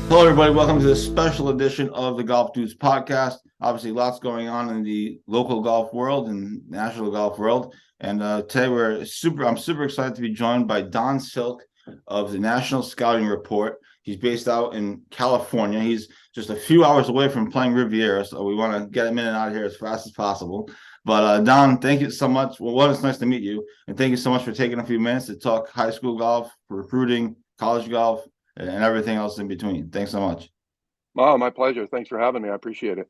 Hello, everybody. Welcome to this special edition of the Golf Dudes podcast. Obviously, lots going on in the local golf world and national golf world. And today I'm super excited to be joined by Don Silk of the National Scouting Report. He's based out in California. He's just a few hours away from playing Riviera, so we want to get him in and out of here as fast as possible. But Don, thank you so much. Well, one, it's nice to meet you, and thank you so much for taking a few minutes to talk high school golf, recruiting, college golf, and everything else in between. Thanks so much. Oh, my pleasure. Thanks for having me. I appreciate it.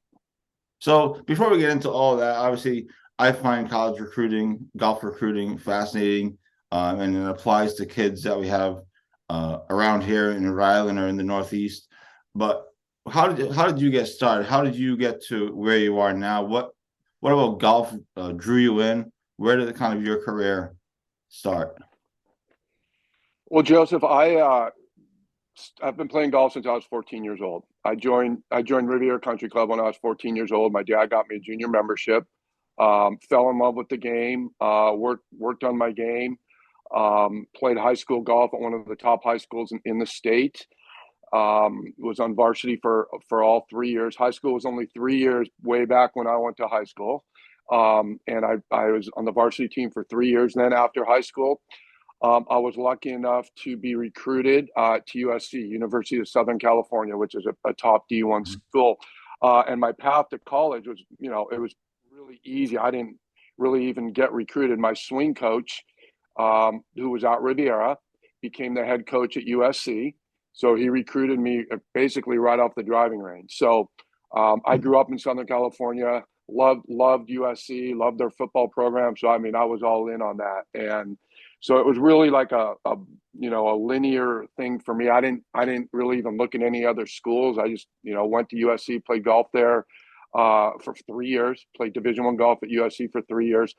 So before we get into all of that, obviously, I find college recruiting, golf recruiting fascinating, and it applies to kids that we have around here in Rhode Island or in the Northeast. But how did you get started? How did you get to where you are now? What about golf drew you in? Where did the kind of your career start? Well, Joseph, I've been playing golf since I was 14 years old. I joined Riviera Country Club when I was 14 years old. My dad got me a junior membership. Fell in love with the game. Worked on my game. Played high school golf at one of the top high schools in the state. Was on varsity for all 3 years. High school was only 3 years way back when I went to high school. And I was on the varsity team for 3 years. Then after high school, I was lucky enough to be recruited to USC, University of Southern California, which is a top D1 school. And my path to college was, it was really easy. I didn't really even get recruited. My swing coach, who was at Riviera, became the head coach at USC. So he recruited me basically right off the driving range. So I grew up in Southern California, loved USC, loved their football program. So I mean, I was all in on that, and so it was really like a linear thing for me. I didn't really even look at any other schools. I just went to USC, played golf there for 3 years, played Division I golf at USC for 3 years.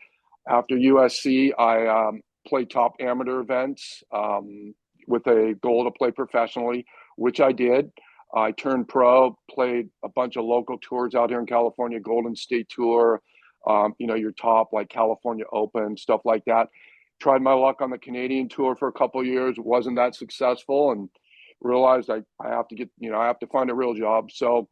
After USC, I played top amateur events with a goal to play professionally, which I did. I turned pro, played a bunch of local tours out here in California, Golden State Tour, your top like California Open, stuff like that. Tried my luck on the Canadian tour for a couple of years. Wasn't that successful, and realized I have to I have to find a real job. So,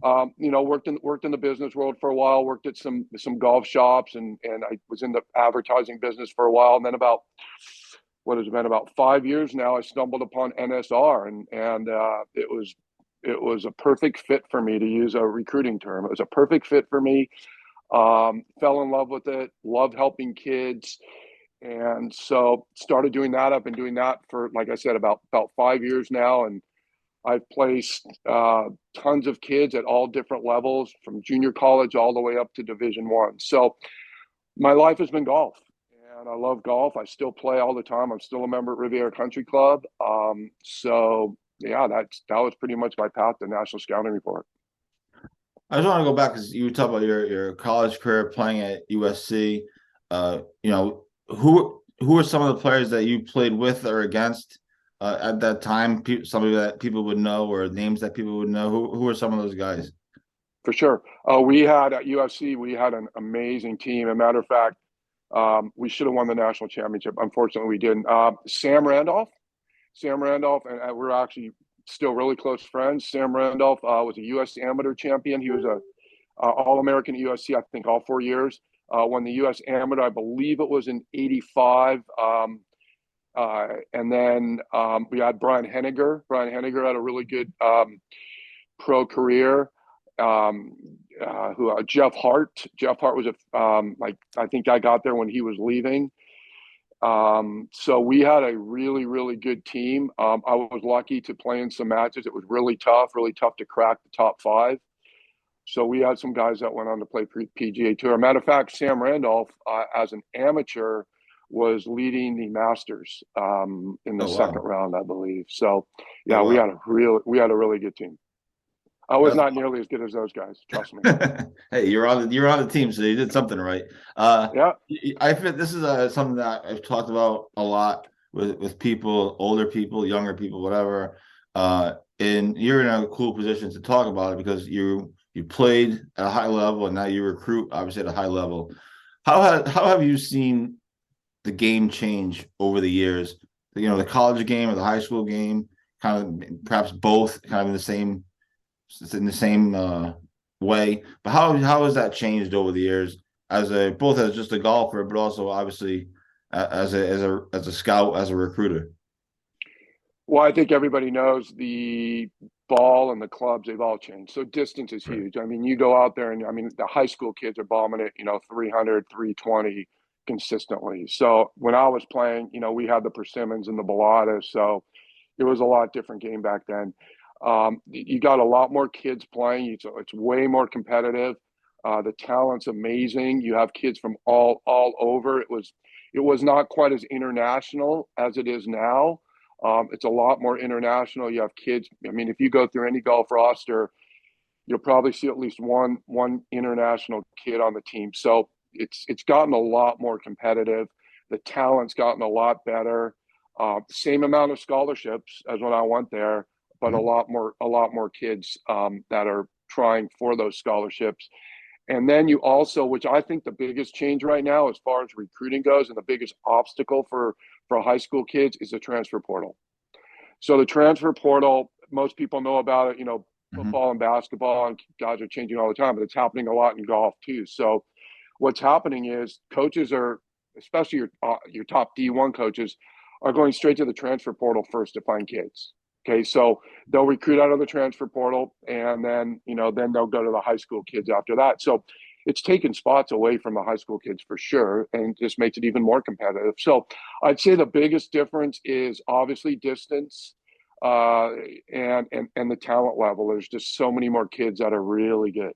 worked in the business world for a while. Worked at some golf shops, and I was in the advertising business for a while. And then what has it been about 5 years now, I stumbled upon NSR, and it was a perfect fit for me, to use a recruiting term. It was a perfect fit for me. Fell in love with it. Loved helping kids. And so started doing that. I've been doing that for, like I said, about 5 years now. And I've placed tons of kids at all different levels, from junior college all the way up to Division I. So my life has been golf, and I love golf. I still play all the time. I'm still a member at Riviera Country Club. So yeah, that was pretty much my path to National Scouting Report. I just want to go back because you talk about your college career playing at USC. Who are some of the players that you played with or against at that time? Somebody that people would know, or names that people would know. Who are some of those guys? For sure. We had at USC, we had an amazing team. As a matter of fact, we should have won the national championship. Unfortunately, we didn't. Sam Randolph, and we're actually still really close friends. Sam Randolph was a U.S. amateur champion. He was a All-American at USC, I think, all 4 years. Won the U.S. amateur, I believe it was in '85. And then we had Brian Henniger. Brian Henniger had a really good pro career. Jeff Hart. Jeff Hart was I think I got there when he was leaving. So we had a really, really good team. I was lucky to play in some matches. It was really tough to crack the top five. So we had some guys that went on to play PGA Tour. Matter of fact, Sam Randolph, as an amateur, was leading the Masters in the Oh second wow! round, I believe. So Oh yeah, we wow! had a really good team. I was That's not nearly as good as those guys. Trust me. hey, you're on the team, so you did something right. Yeah, I think this is something that I've talked about a lot with people, older people, younger people, whatever. And you're in a cool position to talk about it because you played at a high level and now you recruit obviously at a high level. How have you seen the game change over the years? The college game or the high school game kind of perhaps both kind of in the same way. But how has that changed over the years as a both as just a golfer, but also obviously as a scout, as a recruiter? Well, I think everybody knows the ball and the clubs, they've all changed. So distance is Right. huge. I mean, you go out there and I mean, the high school kids are bombing it, 300, 320 consistently. So when I was playing, we had the persimmons and the Bellatas. So it was a lot different game back then. You got a lot more kids playing. It's way more competitive. The talent's amazing. You have kids from all over. It was not quite as international as it is now. It's a lot more international. You have kids. I mean, if you go through any golf roster, you'll probably see at least one international kid on the team. So it's gotten a lot more competitive. The talent's gotten a lot better. Same amount of scholarships as when I went there, but Mhm. a lot more kids that are trying for those scholarships. And then you also, which I think the biggest change right now, as far as recruiting goes, and the biggest obstacle for high school kids is the transfer portal. So the transfer portal, most people know about it, Mhm. football and basketball, and guys are changing all the time, but it's happening a lot in golf too. So what's happening is coaches are, especially your top D1 coaches, are going straight to the transfer portal first to find kids. Okay, so they'll recruit out of the transfer portal, and then they'll go to the high school kids after that. So it's taken spots away from the high school kids for sure, and just makes it even more competitive. So I'd say the biggest difference is obviously distance, uh, and the talent level. There's just so many more kids that are really good.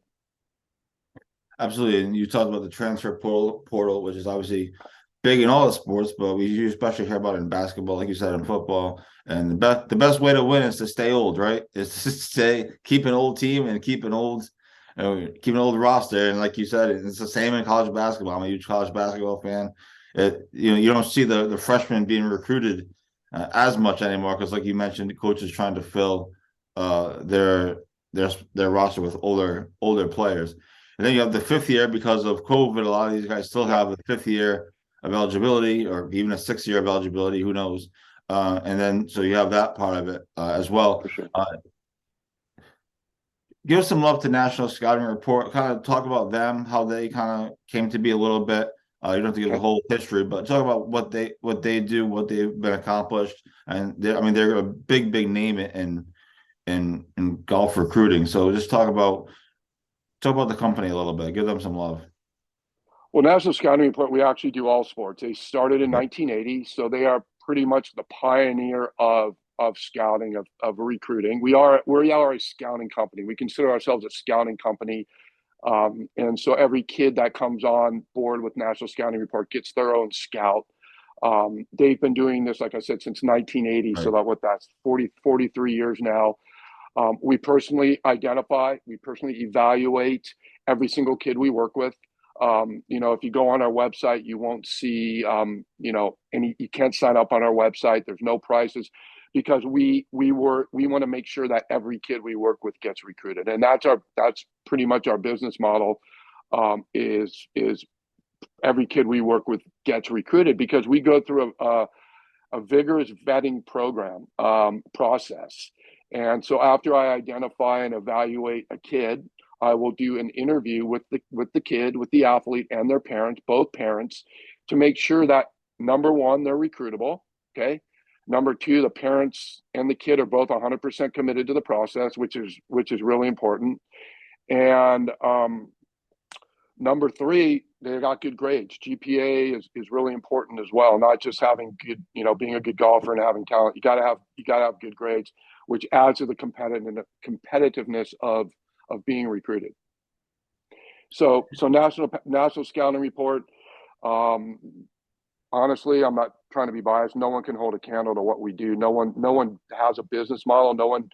Absolutely. And you talked about the transfer portal, which is obviously big in all the sports, but we especially hear about it in basketball, like you said, in football. And the best way to win is to stay old, right? Is to stay keep an old team and keep an old roster. And like you said, it's the same in college basketball. I'm a huge college basketball fan. You don't see the freshmen being recruited as much anymore because, like you mentioned, the coaches trying to fill their roster with older players. And then you have the fifth year because of COVID. A lot of these guys still Yeah, have a fifth year of eligibility or even a 6 year of eligibility. Who knows? And then so you have that part of it as well. for sure. Give some love to National Scouting Report. Kind of talk about them, how they kind of came to be a little bit. You don't have to give the Okay. whole history, but talk about what they do, what they've been accomplished, and I mean they're a big name in golf recruiting. So just talk about the company a little bit. Give them some love. Well, National Scouting Report, we actually do all sports. They started in Right. 1980, so they are pretty much the pioneer of scouting, of recruiting. We are a scouting company. We consider ourselves a scouting company, and so every kid that comes on board with National Scouting Report gets their own scout. They've been doing this, like I said, since 1980, so Right. that's 43 years now. We personally evaluate every single kid we work with. If you go on our website, you won't see, you can't sign up on our website. There's no prices because we want to make sure that every kid we work with gets recruited, and that's pretty much our business model. Is every kid we work with gets recruited because we go through a vigorous vetting program process. And so after I identify and evaluate a kid, I will do an interview with the kid, with the athlete, and their parents, both parents, to make sure that number one, they're recruitable. Okay. Number two, the parents and the kid are both 100% committed to the process, which is really important. And number three, they got good grades. GPA is really important as well. Not just having good, being a good golfer and having talent. You got to have good grades, which adds to the competitiveness of being recruited. So national scouting report. Um, Honestly, I'm not trying to be biased. No one can hold a candle to what we do. No one has a business model. No one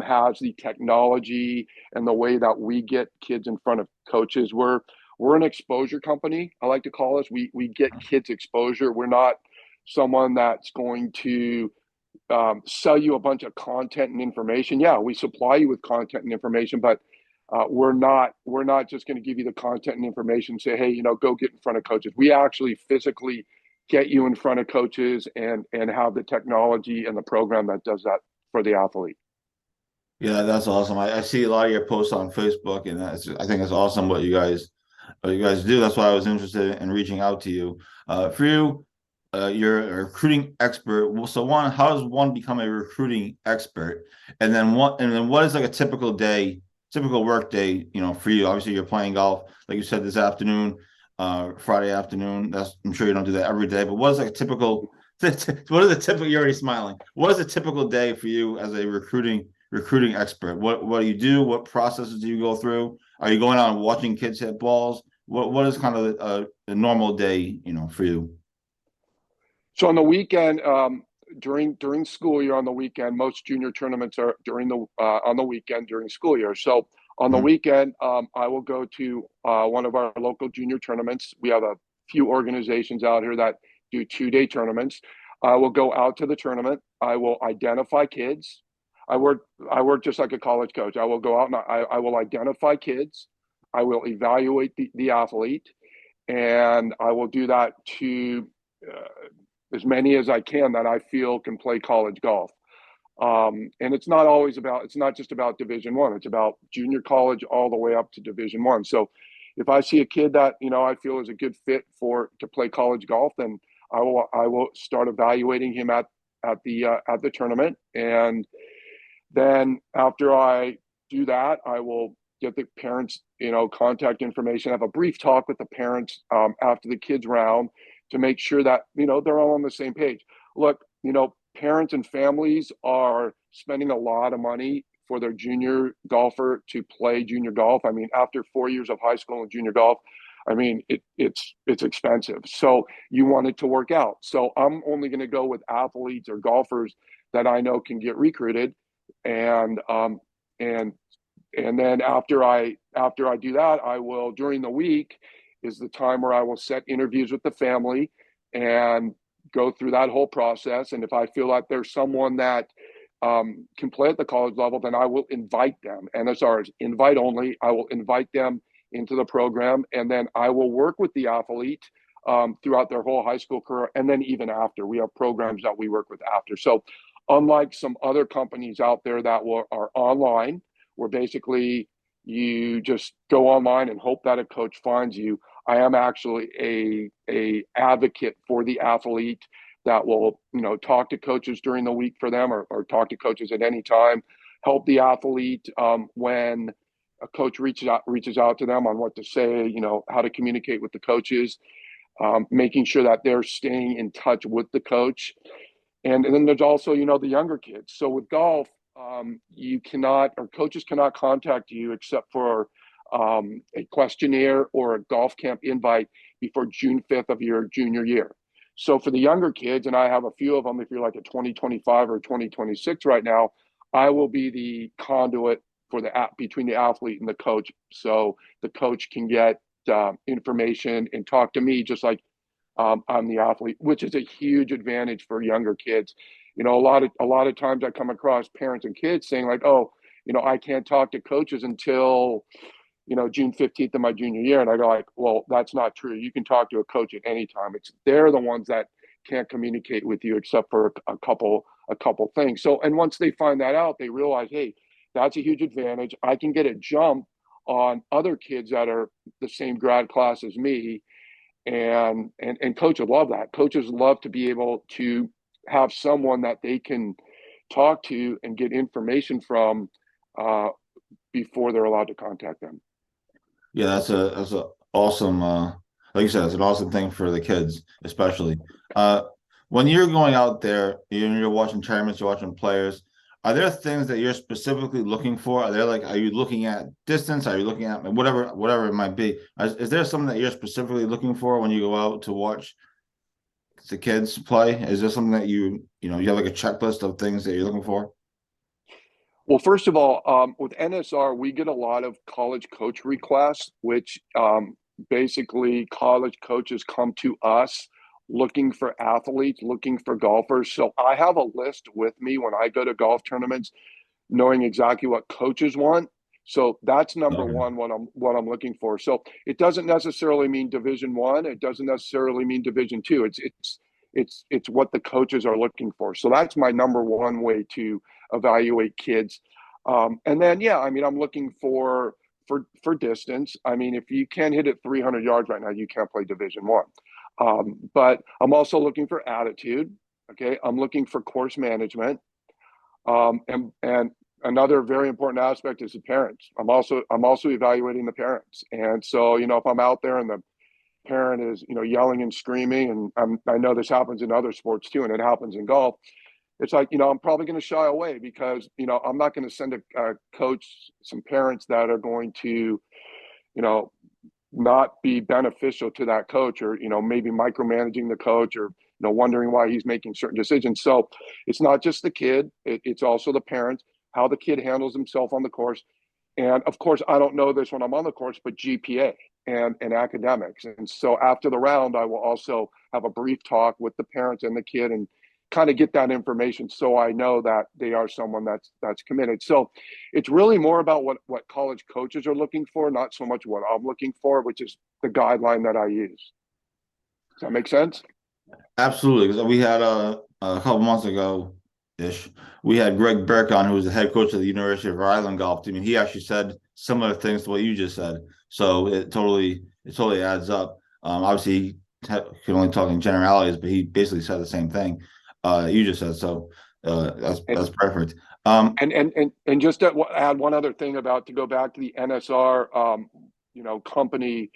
has the technology and the way that we get kids in front of coaches. We're an exposure company. I like to call us. We get kids exposure. We're not someone that's going to sell you a bunch of content and information. Yeah, we supply you with content and information, but we're not just going to give you the content and information and say, hey, go get in front of coaches. We actually physically get you in front of coaches and have the technology and the program that does that for the athlete. Yeah, that's awesome. I see a lot of your posts on Facebook, and I think it's awesome what you guys do. That's why I was interested in reaching out to you. For you, you're a recruiting expert. Well, so one, how does one become a recruiting expert? And then what is like a typical day, typical work day, for you? Obviously, you're playing golf, like you said this afternoon, Friday afternoon. I'm sure you don't do that every day, but what is like a typical what is a typical, you're already smiling. What is a typical day for you as a recruiting expert? What do you do? What processes do you go through? Are you going out and watching kids hit balls? What is kind of a normal day, for you? So on the weekend, during school year on the weekend, most junior tournaments are during the on the weekend during school year. So on the Mhm. weekend, I will go to one of our local junior tournaments. We have a few organizations out here that do 2-day tournaments. I will go out to the tournament. I will identify kids. I work just like a college coach. I will go out and I will identify kids. I will evaluate the athlete, and I will do that to as many as I can that I feel can play college golf. And it's not just about Division 1. It's about junior college all the way up to Division 1. So if I see a kid that, I feel is a good fit to play college golf, then I will start evaluating him at the tournament. And then after I do that, I will get the parents, contact information, have a brief talk with the parents after the kids round to make sure that, they're all on the same page. Look, parents and families are spending a lot of money for their junior golfer to play junior golf. I mean, after 4 years of high school and junior golf, I mean, it's expensive. So you want it to work out. So I'm only going to go with athletes or golfers that I know can get recruited, and and and then after I do that, I will, during the week is the time where I will set interviews with the family and go through that whole process. And if I feel like there's someone that can play at the college level, then I will invite them. NSR is invite only. I will invite them into the program, and then I will work with the athlete throughout their whole high school career, and then even after. We have programs that we work with after. So unlike some other companies out there that are online, where basically you just go online and hope that a coach finds you, I am actually a advocate for the athlete that will, talk to coaches during the week for them, or talk to coaches at any time, help the athlete when a coach reaches out to them on what to say, how to communicate with the coaches, making sure that they're staying in touch with the coach. And then there's also, the younger kids. So with golf, you cannot, or coaches cannot contact you except for a questionnaire or a golf camp invite before June 5th of your junior year. So for the younger kids, and I have a few of them, if you're like a 2025 or 2026 right now, I will be the conduit for between the athlete and the coach. So the coach can get information and talk to me just like I'm the athlete, which is a huge advantage for younger kids. A lot of times I come across parents and kids saying like, "Oh, I can't talk to coaches until June 15th of my junior year," and I go like, "Well, that's not true. You can talk to a coach at any time. They're the ones that can't communicate with you except for a couple things." So, and once they find that out, they realize, hey, that's a huge advantage. I can get a jump on other kids that are the same grad class as me, and coaches love that. Coaches love to be able to have someone that they can talk to and get information from before they're allowed to contact them. Yeah, that's a awesome like you said, it's an awesome thing for the kids, especially. Uh when you're going out there, you're watching tournaments, you're watching players, are there things that you're specifically looking for? Are you looking at distance? Are you looking at whatever it might be? Is there something that you're specifically looking for when you go out to watch the kids play? Is there something that you have like a checklist of things that you're looking for? Well, first of all, with NSR, we get a lot of college coach requests, which basically college coaches come to us looking for athletes, looking for golfers. So I have a list with me when I go to golf tournaments, knowing exactly what coaches want. So that's number Okay. one, what I'm looking for. So it doesn't necessarily mean Division 1. It doesn't necessarily mean Division 2. it's what the coaches are looking for. So that's my number one way to evaluate kids. And then, yeah, I mean, I'm looking for distance. I mean, if you can't hit it 300 yards right now, you can't play Division One. But I'm also looking for attitude. Okay, I'm looking for course management. And another very important aspect is the parents. I'm also evaluating the parents. And so, if I'm out there and the parent is, yelling and screaming, and I know this happens in other sports too, and it happens in golf. It's like, I'm probably going to shy away because, I'm not going to send a coach, some parents that are going to, not be beneficial to that coach, or, maybe micromanaging the coach, or, wondering why he's making certain decisions. So it's not just the kid, it's also the parents, how the kid handles himself on the course. And of course, I don't know this when I'm on the course, but GPA and academics. And so after the round, I will also have a brief talk with the parents and the kid, and kind of get that information so I know that they are someone that's committed. So it's really more about what college coaches are looking for, not so much what I'm looking for, which is the guideline that I use. Does that make sense? Absolutely, because we had a couple months ago ish, we had Greg Burke on, who was the head coach of the University of Rhode Island golf team, and he actually said similar things to what you just said. So it totally adds up. Obviously, he can only talk in generalities, but he basically said the same thing you just said. So And that's perfect. Um, and just to add one other thing about, to go back to the NSR, company.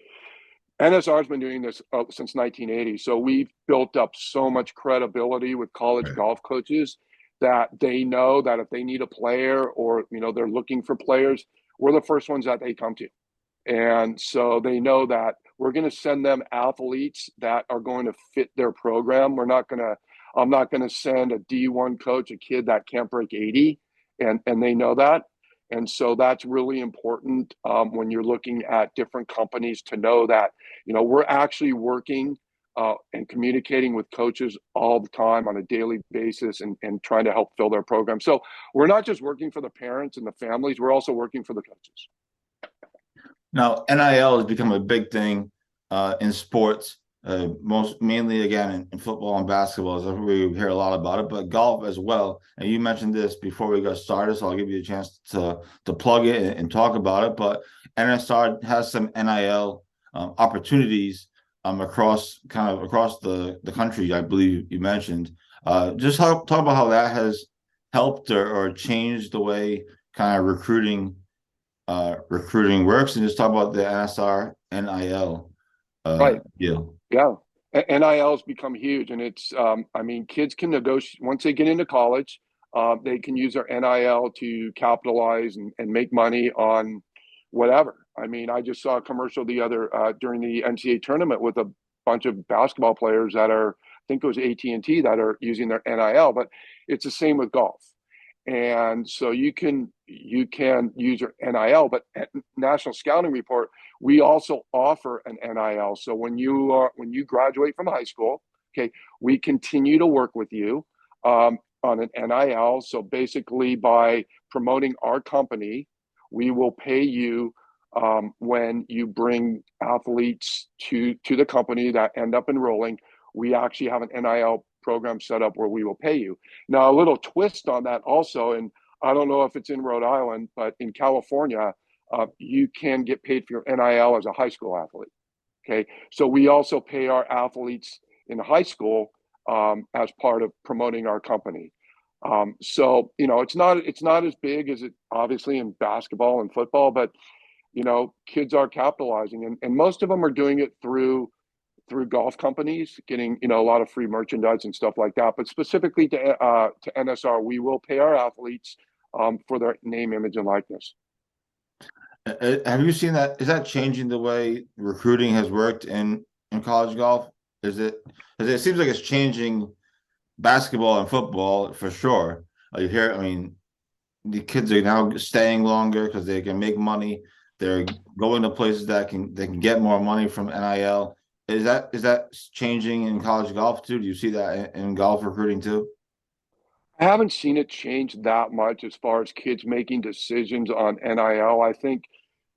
NSR has been doing this since 1980. So we've built up so much credibility with college right. golf coaches that they know that if they need a player, or, they're looking for players, we're the first ones that they come to. And so they know that we're going to send them athletes that are going to fit their program. I'm not going to send a D1 coach, a kid that can't break 80. And they know that. And so that's really important, when you're looking at different companies, to know that, we're actually working and communicating with coaches all the time on a daily basis, and trying to help fill their program. So we're not just working for the parents and the families, we're also working for the coaches. Now, NIL has become a big thing in sports, most mainly again in football and basketball. So we hear a lot about it, but golf as well. And you mentioned this before we got started, so I'll give you a chance to plug it and talk about it. But NSR has some NIL opportunities across the country. I believe you mentioned. Just talk about how that has helped or changed the way kind of recruiting works, and just talk about the NSR NIL Right. deal. Yeah. NIL has become huge, and it's, I mean, kids can negotiate once they get into college. They can use their NIL to capitalize and make money on whatever. I mean, I just saw a commercial during the NCAA tournament with a bunch of basketball players that are, I think it was AT&T, that are using their NIL, but it's the same with golf. And so you can use your NIL, but at National Scouting Report, we also offer an NIL. So when you graduate from high school, okay, we continue to work with you on an NIL. So basically, by promoting our company, we will pay you when you bring athletes to the company that end up enrolling. We actually have an NIL program set up where we will pay you. Now, a little twist on that also, and I don't know if it's in Rhode Island, but in California, you can get paid for your NIL as a high school athlete. Okay, so we also pay our athletes in high school as part of promoting our company. So it's not as big as it obviously in basketball and football, but kids are capitalizing, and most of them are doing it through golf companies, getting a lot of free merchandise and stuff like that. But specifically to NSR, we will pay our athletes for their name, image, and likeness. Have you seen that? Is that changing the way recruiting has worked in college golf? Is it? Because it seems like it's changing basketball and football for sure. You hear, I mean, the kids are now staying longer because they can make money. They're going to places that they can get more money from NIL. Is that changing in college golf too? Do you see that in golf recruiting too? I haven't seen it change that much as far as kids making decisions on NIL. I think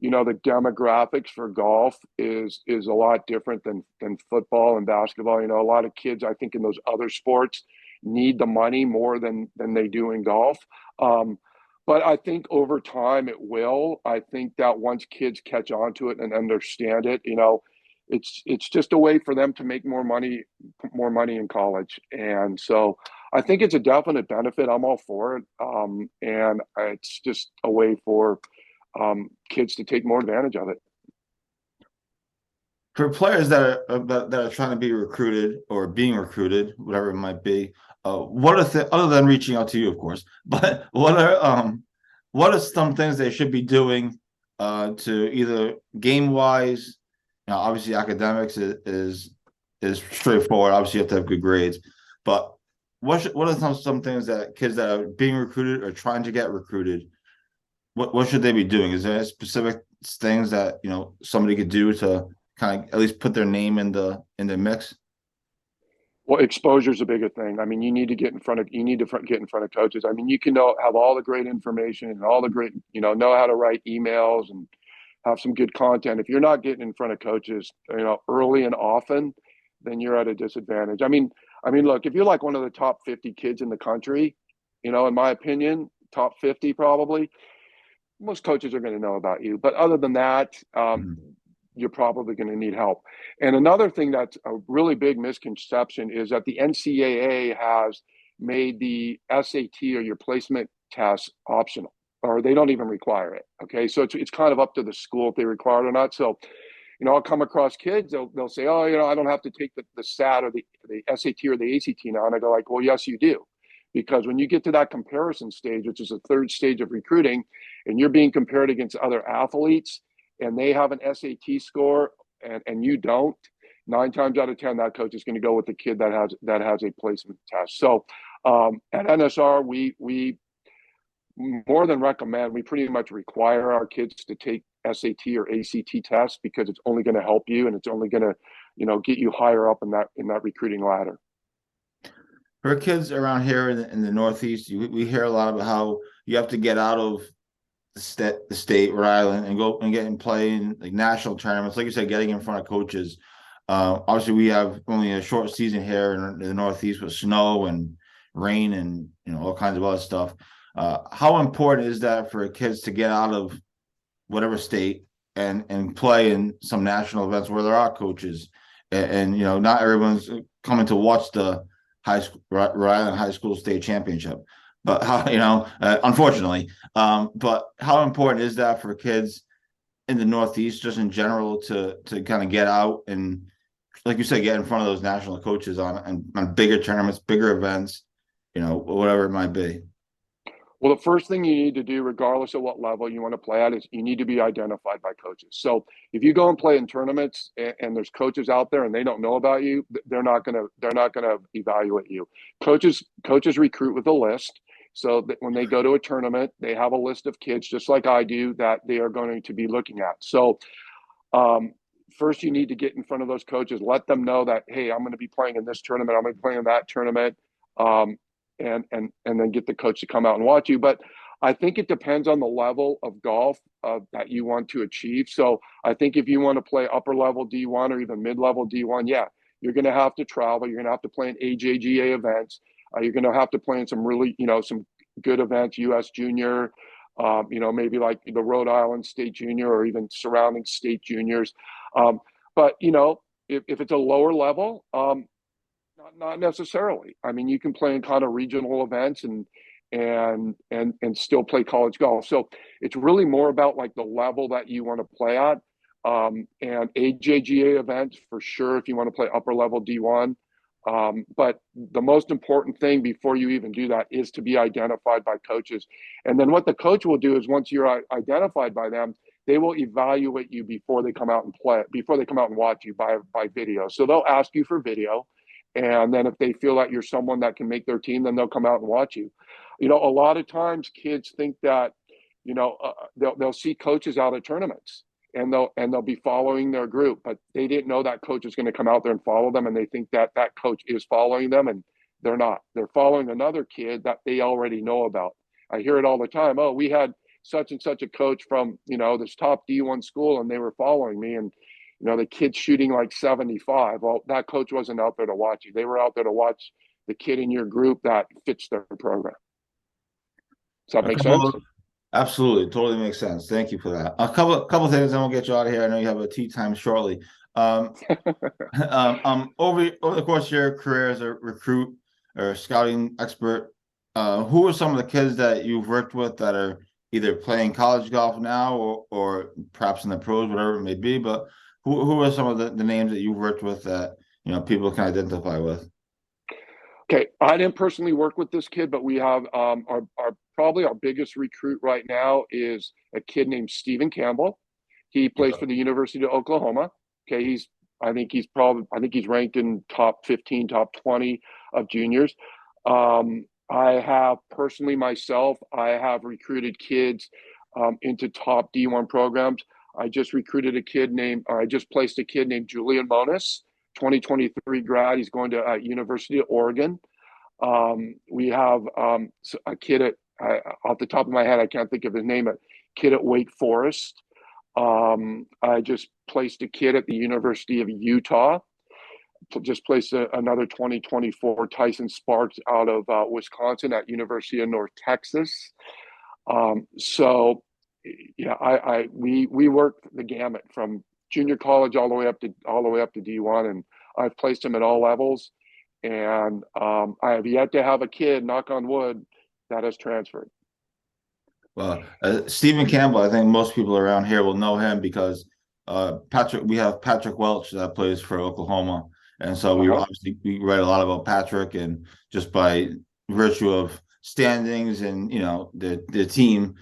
the demographics for golf is a lot different than football and basketball. A lot of kids, I think, in those other sports need the money more than they do in golf. But I think over time it will. I think that once kids catch on to it and understand it, it's just a way for them to make more money in college. And so I think it's a definite benefit. I'm all for it. And it's just a way for kids to take more advantage of it. For players that are trying to be recruited or being recruited, whatever it might be, what are other than reaching out to you, of course, but what are some things they should be doing to either game wise? Obviously academics is straightforward. Obviously, you have to have good grades, but what are some things that kids that are being recruited or trying to get recruited? What should they be doing? Is there specific things that somebody could do to kind of at least put their name in the mix? Well, exposure is a bigger thing. I mean, you need to get in front of coaches. I mean, you can have all the great information and all the great, know how to write emails and have some good content. If you're not getting in front of coaches, early and often, then you're at a disadvantage. Look, if you're like one of the top 50 kids in the country, in my opinion, top 50 probably, most coaches are going to know about you. But other than that, you're probably going to need help. And another thing that's a really big misconception is that the NCAA has made the SAT or your placement test optional, or they don't even require it. Okay, so it's kind of up to the school if they require it or not. So, I'll come across kids, they'll say, oh, I don't have to take the SAT or the SAT or the ACT now. And I go like, well, yes, you do. Because when you get to that comparison stage, which is the third stage of recruiting, and you're being compared against other athletes, and they have an SAT score and you don't, 9 times out of 10, that coach is going to go with the kid that has a placement test. So at NSR, we more than recommend, we pretty much require our kids to take SAT or ACT tests because it's only going to help you and it's only going to, get you higher up in that recruiting ladder. For kids around here in the Northeast, we hear a lot about how you have to get out of the state, Rhode Island, and go and get and play in like national tournaments. Like you said, getting in front of coaches. Obviously, we have only a short season here in the Northeast with snow and rain and all kinds of other stuff. How important is that for kids to get out of whatever state and play in some national events where there are coaches and not everyone's coming to watch the Rhode Island high school state championship, but how unfortunately, but how important is that for kids in the Northeast just in general to kind of get out and, like you said, get in front of those national coaches on bigger tournaments, bigger events, whatever it might be? Well, the first thing you need to do, regardless of what level you want to play at, is you need to be identified by coaches. So if you go and play in tournaments and there's coaches out there and they don't know about you, they're not gonna evaluate you. Coaches recruit with a list. So that when they go to a tournament, they have a list of kids, just like I do, that they are going to be looking at. So first, you need to get in front of those coaches, let them know that, hey, I'm going to be playing in this tournament, I'm going to be playing in that tournament. And then get the coach to come out and watch you. But I think it depends on the level of golf that you want to achieve. So I think if you want to play upper level D1 or even mid-level D1, yeah, you're going to have to travel. You're going to have to play in AJGA events. You're going to have to play in some really, some good events, US Junior, maybe like the Rhode Island State Junior or even surrounding state juniors. But if it's a lower level, not necessarily. I mean, you can play in kind of regional events and still play college golf. So it's really more about like the level that you want to play at. And AJGA events for sure if you want to play upper level D1. But the most important thing before you even do that is to be identified by coaches. And then what the coach will do is once you're identified by them, they will evaluate you before they come out and watch you by video. So they'll ask you for video. And then if they feel that you're someone that can make their team, then they'll come out and watch you. A lot of times kids think that, they'll see coaches out at tournaments and they'll be following their group, but they didn't know that coach is going to come out there and follow them. And they think that coach is following them and they're not. They're following another kid that they already know about. I hear it all the time. Oh, we had such and such a coach from, this top D1 school, and they were following me, and the kid's shooting like 75. Well, that coach wasn't out there to watch you. They were out there to watch the kid in your group that fits their program. Does that A make couple sense? of, absolutely, totally makes sense. Thank you for that. A couple things, and we'll get you out of here. I know you have a tea time shortly. Um, over the course of your career as a recruit or scouting expert, who are some of the kids that you've worked with that are either playing college golf now or perhaps in the pros, whatever it may be? But who are some of the names that you've worked with that people can identify with? Okay, I didn't personally work with this kid, but we have our probably our biggest recruit right now is a kid named Stephen Campbell. He plays Okay. for the University of Oklahoma. Okay, I think he's ranked in top 15, top 20 of juniors. I have personally myself, I have recruited kids into top D1 programs. I just placed a kid named Julian Monis, 2023 grad. He's going to University of Oregon. We have a kid off the top of my head, I can't think of his name, a kid at Wake Forest. I just placed a kid at the University of Utah. Just placed another 2024 Tyson Sparks out of Wisconsin at University of North Texas. So yeah, we worked the gamut from junior college all the way up to D1, and I've placed him at all levels. And I have yet to have a kid, knock on wood, that has transferred. Well, Stephen Campbell, I think most people around here will know him because we have Patrick Welch that plays for Oklahoma, and so Uh-huh. we write a lot about Patrick, and just by virtue of standings and the team,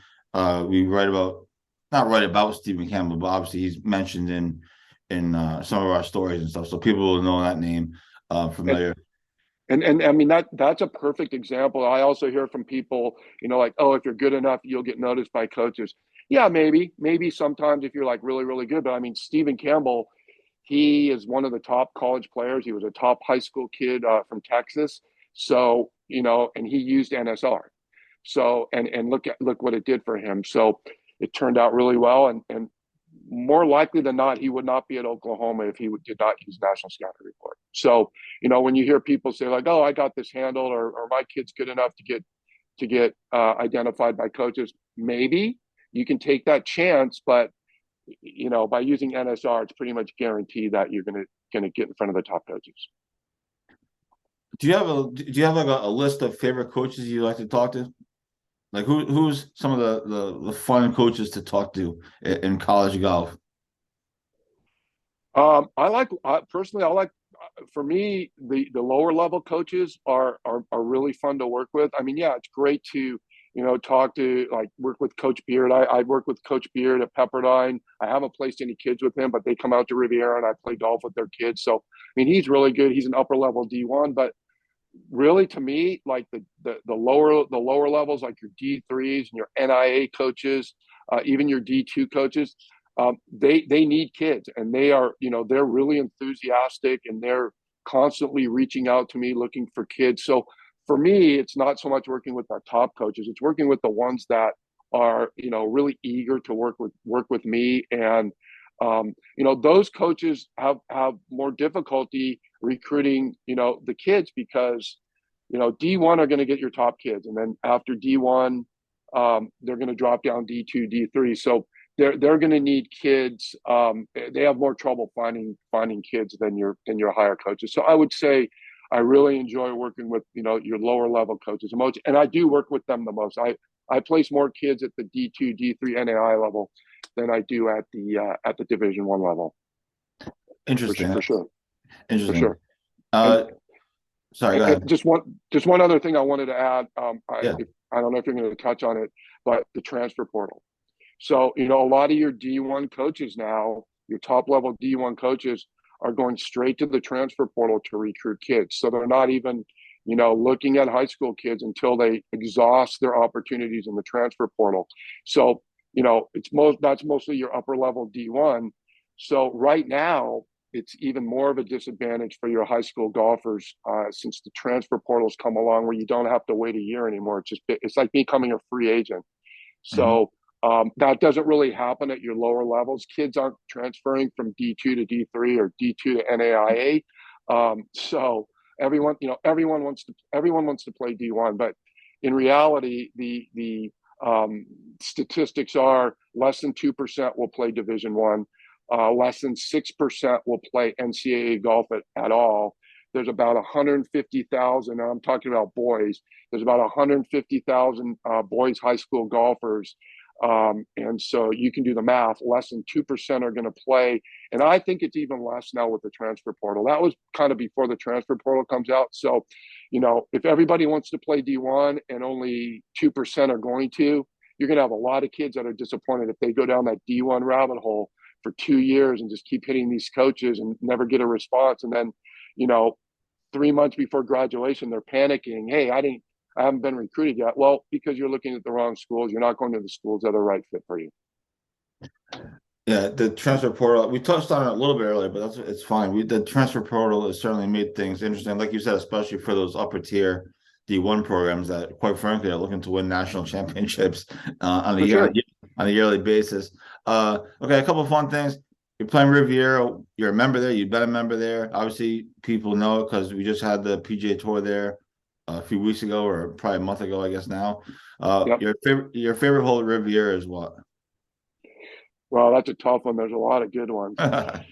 we write about not write about Stephen Campbell, but obviously he's mentioned in some of our stories and stuff, so people will know that name, And familiar. and I mean that's a perfect example. I also hear from people, like, oh, if you're good enough, you'll get noticed by coaches. Yeah, maybe sometimes if you're like really, really good. But I mean, Stephen Campbell, he is one of the top college players. He was a top high school kid from Texas. So, and he used NSR. So, and look what it did for him. So it turned out really well. And more likely than not, he would not be at Oklahoma if he did not use National Scouting Report. So, when you hear people say like, "Oh, I got this handled," or "My kid's good enough to get identified by coaches," maybe you can take that chance, but by using NSR, it's pretty much guaranteed that you're gonna get in front of the top coaches. Do you have like a list of favorite coaches you like to talk to? Like who's some of the fun coaches to talk to in college golf? Personally, I like for me the lower level coaches are really fun to work with. I mean, yeah, it's great to talk to, like, work with Coach Beard. I work with Coach Beard at Pepperdine. I haven't placed any kids with him, but they come out to Riviera and I play golf with their kids. So I mean, he's really good. He's an upper level D1, but really to me, like the lower levels, like your D3s and your NIA coaches, even your D2 coaches, they need kids, and they're really enthusiastic, and they're constantly reaching out to me looking for kids. So for me, it's not so much working with our top coaches; it's working with the ones that are really eager to work with me. And those coaches have more difficulty recruiting the kids, because D1 are going to get your top kids, and then after D1, they're going to drop down D2, D3. So they're going to need kids. They have more trouble finding kids than your higher coaches. So I would say I really enjoy working with your lower level coaches the most, and I do work with them the most. I place more kids at the D2, D3 NAI level than I do at the Division 1 level, for, Interesting. for sure, for Interesting. sure. And, Uh, Sorry, go and ahead. just one other thing I wanted to add. Yeah. I don't know if you're going to touch on it, but the transfer portal. So, a lot of your D1 coaches now, your top level D1 coaches, are going straight to the transfer portal to recruit kids. So they're not even, looking at high school kids until they exhaust their opportunities in the transfer portal. So, that's mostly your upper level D1. So right now, it's even more of a disadvantage for your high school golfers, since the transfer portals come along where you don't have to wait a year anymore. It's like becoming a free agent. Mhm. So That doesn't really happen at your lower levels. Kids aren't transferring from D2 to D3 or D2 to NAIA. So everyone wants to play D1, but in reality, the statistics are less than 2% will play Division One, less than 6% will play NCAA golf at all. There's about 150,000. I'm talking about boys. There's about 150,000 boys high school golfers. And so you can do the math. Less than 2% are going to play. And I think it's even less now with the transfer portal. That was kind of before the transfer portal comes out. So, if everybody wants to play D1 and only 2% are going to, you're going to have a lot of kids that are disappointed if they go down that D1 rabbit hole for 2 years and just keep hitting these coaches and never get a response. And then, 3 months before graduation, they're panicking. Hey, I haven't been recruited yet. Well, because you're looking at the wrong schools. You're not going to the schools that are right fit for you. Yeah, the transfer portal, we touched on it a little bit earlier, but it's fine. The transfer portal has certainly made things interesting, like you said, especially for those upper tier D1 programs that, quite frankly, are looking to win national championships on a yearly basis. Okay, a couple of fun things. You're playing Riviera. You're a member there. You've been a member there. Obviously, people know it because we just had the PGA Tour there a few weeks ago, or probably a month ago, I guess now. Yep. Your favorite hole at Riviera is what? Well, that's a tough one. There's a lot of good ones. I'd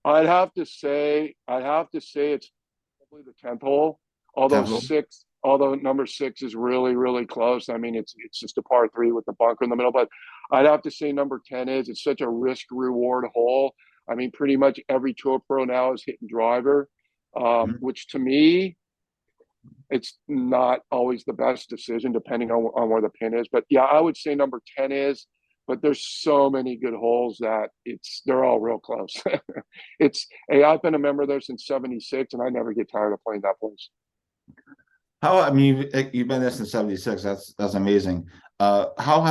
have to say it's probably the 10th hole. Although number 6 is really, really close. I mean, it's just a par 3 with the bunker in the middle. But I'd have to say number 10 it's such a risk reward hole. I mean, pretty much every tour pro now is hitting driver, which to me, it's not always the best decision depending on where the pin is. But yeah, I would say number 10 is. But there's so many good holes that they're all real close. I've been a member there since '76, and I never get tired of playing that place. You've been there since '76. That's amazing. How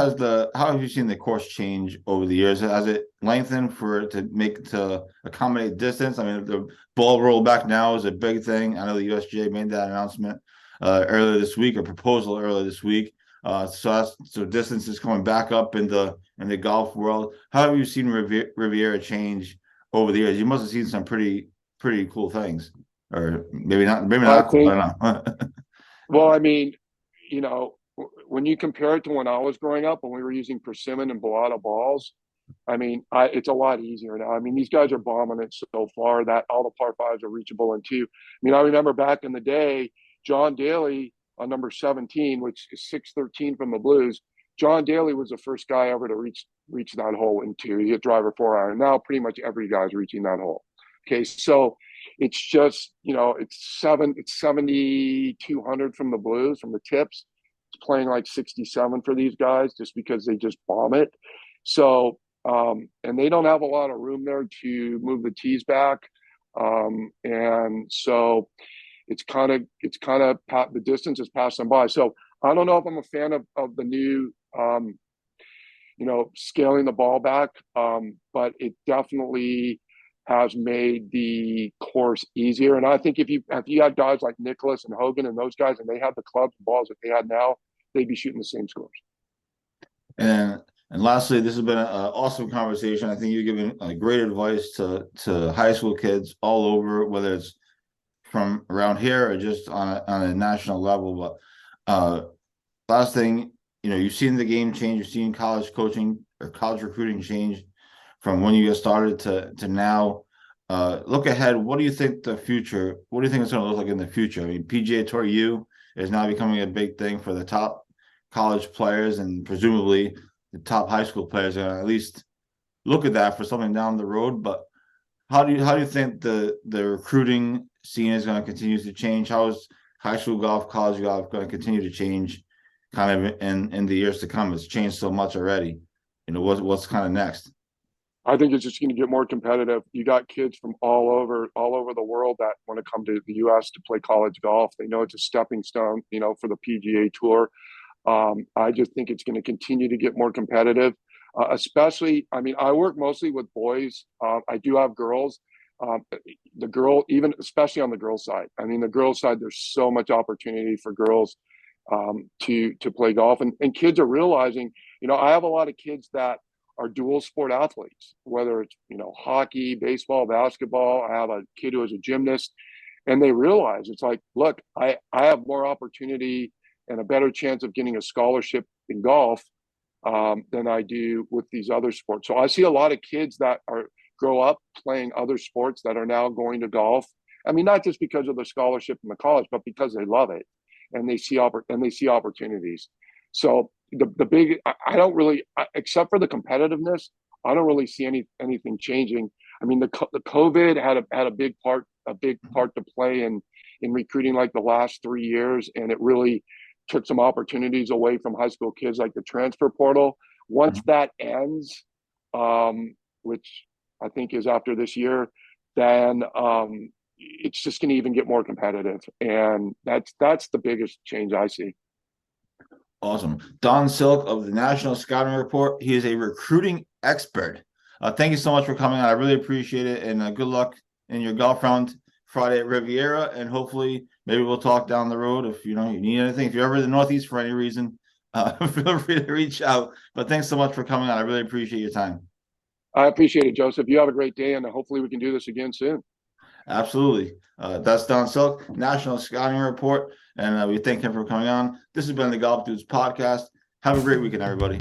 have you seen the course change over the years? Has it lengthened to accommodate distance? I mean, the ball roll back now is a big thing. I know the USGA made that announcement earlier this week, a proposal earlier this week. So distance is coming back up in the golf world. How have you seen Riviera change over the years? You must have seen some pretty cool things, or maybe not. Maybe not. I don't know. Well, I mean, when you compare it to when I was growing up, when we were using persimmon and Bellata balls, I mean, it's a lot easier now. I mean, these guys are bombing it so far that all the par 5s are reachable in 2. I mean, I remember back in the day, John Daly on number 17, which is 613 from the Blues. John Daly was the first guy ever to reach that hole in 2. He hit driver 4-iron. Now pretty much every guy's reaching that hole. Okay, so it's just, it's 7,200 from the Blues, from the tips. It's playing like 67 for these guys just because they just bomb it. So, and they don't have a lot of room there to move the tees back. And so it's kind of the distance is passing by. So I don't know if I'm a fan of the new, scaling the ball back, but it definitely has made the course easier. And I think if you had guys like Nicholas and Hogan and those guys, and they had the clubs and balls that they had now, they'd be shooting the same scores. And lastly, this has been an awesome conversation. I think you're giving great advice to high school kids all over, whether it's from around here or just on a national level. But last thing, you've seen the game change. You've seen college coaching or college recruiting change from when you get started to now. Look ahead. What do you think it's going to look like in the future? I mean, PGA Tour U is now becoming a big thing for the top college players, and presumably the top high school players are going to at least look at that for something down the road. But how do you think the recruiting scene is going to continue to change? How is high school golf, college golf going to continue to change kind of in the years to come? It's changed so much already. What's kind of next? I think it's just going to get more competitive. You got kids from all over the world that want to come to the U.S. to play college golf. They know it's a stepping stone, for the PGA Tour. I just think it's going to continue to get more competitive. Especially, I mean, I work mostly with boys. I do have girls. Especially on the girls' side. I mean, the girls' side, there's so much opportunity for girls to play golf, and kids are realizing I have a lot of kids that are dual sport athletes, whether it's, hockey, baseball, basketball. I have a kid who is a gymnast, and they realize it's like, look, I have more opportunity and a better chance of getting a scholarship in golf than I do with these other sports. So I see a lot of kids that grow up playing other sports that are now going to golf. I mean, not just because of the scholarship in the college, but because they love it and they see opportunities. So the big, I don't really, except for the competitiveness, I don't really see anything changing. I mean, the COVID had a big part to play in recruiting, like the last 3 years, and it really took some opportunities away from high school kids, like the transfer portal. Once that ends, which I think is after this year, then it's just going to even get more competitive, and that's the biggest change I see. Awesome. Don Silk of the National Scouting Report. He is a recruiting expert. Thank you so much for coming on. I really appreciate it, and good luck in your golf round Friday at Riviera. And hopefully, maybe we'll talk down the road if you need anything. If you're ever in the Northeast for any reason, feel free to reach out. But thanks so much for coming on. I really appreciate your time. I appreciate it, Joseph. You have a great day, and hopefully we can do this again soon. Absolutely. That's Don Silk, National Scouting Report, and we thank him for coming on. This has been the Golf Dudes podcast. Have a great weekend, everybody.